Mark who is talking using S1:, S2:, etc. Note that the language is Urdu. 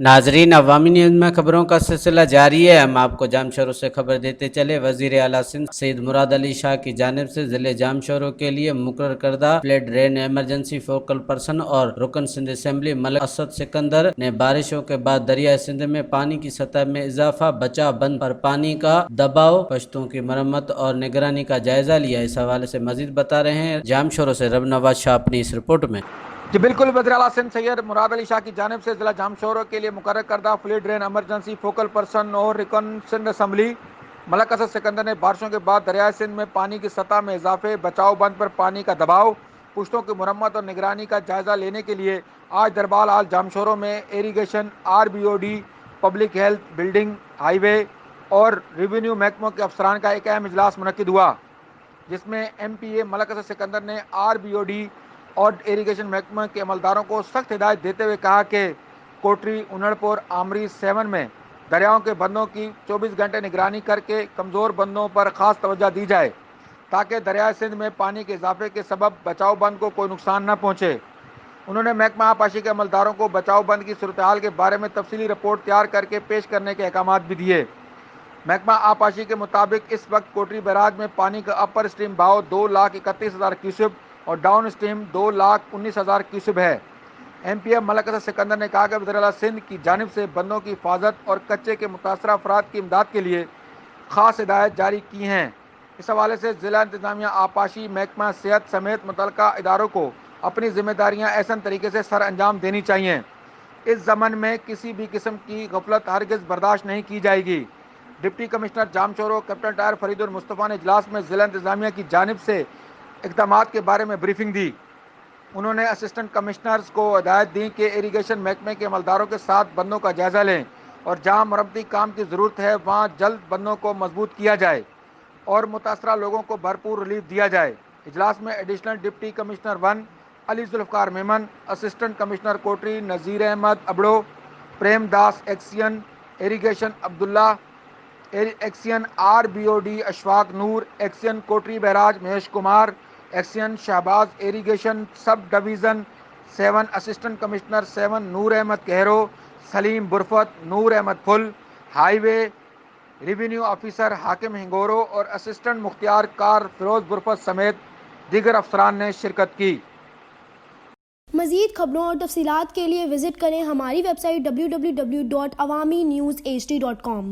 S1: ناظرین، عوامی نیوز میں خبروں کا سلسلہ جاری ہے۔ ہم آپ کو جام شہروں سے خبر دیتے چلے۔ وزیر اعلیٰ سندھ سید مراد علی شاہ کی جانب سے ضلع جام شہروں کے لیے مقرر کردہ فلڈ رین ایمرجنسی فوکل پرسن اور رکن سندھ اسمبلی ملک اسد سکندر نے بارشوں کے بعد دریائے سندھ میں پانی کی سطح میں اضافہ، بچاؤ بند پر پانی کا دباؤ، پشتوں کی مرمت اور نگرانی کا جائزہ لیا۔ اس حوالے سے مزید بتا رہے ہیں جام شہروں سے رب نواز شاہ اپنی اس رپورٹ میں۔
S2: جی بالکل، وزیر اعلیٰ سندھ سید مراد علی شاہ کی جانب سے ضلع جام شہروں کے لیے مقرر کردہ فلڈ رین ایمرجنسی فوکل پرسن اور رکن سندھ اسمبلی ملک اسد سکندر نے بارشوں کے بعد دریائے سندھ میں پانی کی سطح میں اضافے، بچاؤ بند پر پانی کا دباؤ، پشتوں کی مرمت اور نگرانی کا جائزہ لینے کے لیے آج دربار حال جام شہروں میں irrigation, RBOD، public health, building, highway وے اور ریونیو محکموں کے افسران کا ایک اہم اجلاس منعقد ہوا، جس میں MPA ملک اسد سکندر نے RBOD اور اریگیشن محکمہ کے عملداروں کو سخت ہدایت دیتے ہوئے کہا کہ کوٹری، انڑ پور، آمری 7 میں دریاؤں کے بندوں کی 24 گھنٹے نگرانی کر کے کمزور بندوں پر خاص توجہ دی جائے تاکہ دریائے سندھ میں پانی کے اضافے کے سبب بچاؤ بند کو کوئی نقصان نہ پہنچے۔ انہوں نے محکمہ آبپاشی کے عملداروں کو بچاؤ بند کی صورتحال کے بارے میں تفصیلی رپورٹ تیار کر کے پیش کرنے کے احکامات بھی دیے۔ محکمہ آبپاشی کے مطابق اس وقت کوٹری بیراج میں پانی کا اپر اسٹریم بہاؤ 2,31,000 کیوسک اور ڈاؤن اسٹریم 2,19,000 کیوسک ہے۔ MPA ملک اسد سکندر نے کہا کہ وزیر اعلیٰ سندھ کی جانب سے بندوں کی حفاظت اور کچے کے متاثرہ افراد کی امداد کے لیے خاص ہدایت جاری کی ہیں۔ اس حوالے سے ضلع انتظامیہ، آبپاشی محکمہ صحت سمیت متعلقہ اداروں کو اپنی ذمہ داریاں احسن طریقے سے سر انجام دینی چاہیے۔ اس ضمن میں کسی بھی قسم کی غفلت ہرگز برداشت نہیں کی جائے گی۔ ڈپٹی کمشنر جام شہروں کیپٹن ٹائر فرید المصطفیٰ نے اجلاس میں ضلع انتظامیہ کی جانب سے اقدامات کے بارے میں بریفنگ دی۔ انہوں نے اسسٹنٹ کمشنرز کو ہدایت دی کہ اریگیشن محکمے کے عملداروں کے ساتھ بندوں کا جائزہ لیں اور جہاں مرمتی کام کی ضرورت ہے وہاں جلد بندوں کو مضبوط کیا جائے اور متاثرہ لوگوں کو بھرپور ریلیف دیا جائے۔ اجلاس میں additional deputy commissioner 1 Ali Zulfiqar Memon, assistant commissioner Kotri Nazir Ahmed Abro, Prem Das XEN irrigation Abdullah, XEN RBOD Ashfaq Noor, XEN Kotri barrage Mahesh Kumar, XEN Shahbaz irrigation sub division 7 assistant commissioner 7 Noor Ahmed Kehro, Saleem Barfat, Noor Ahmad پھل، ہائی وے ریونیو آفیسر حاکم ہنگورو اور اسسٹنٹ مختار کار فیروز برفت سمیت دیگر افسران نے شرکت کی۔
S3: مزید خبروں اور تفصیلات کے لیے وزٹ کریں ہماری ویب سائٹ www.awami newshd.com۔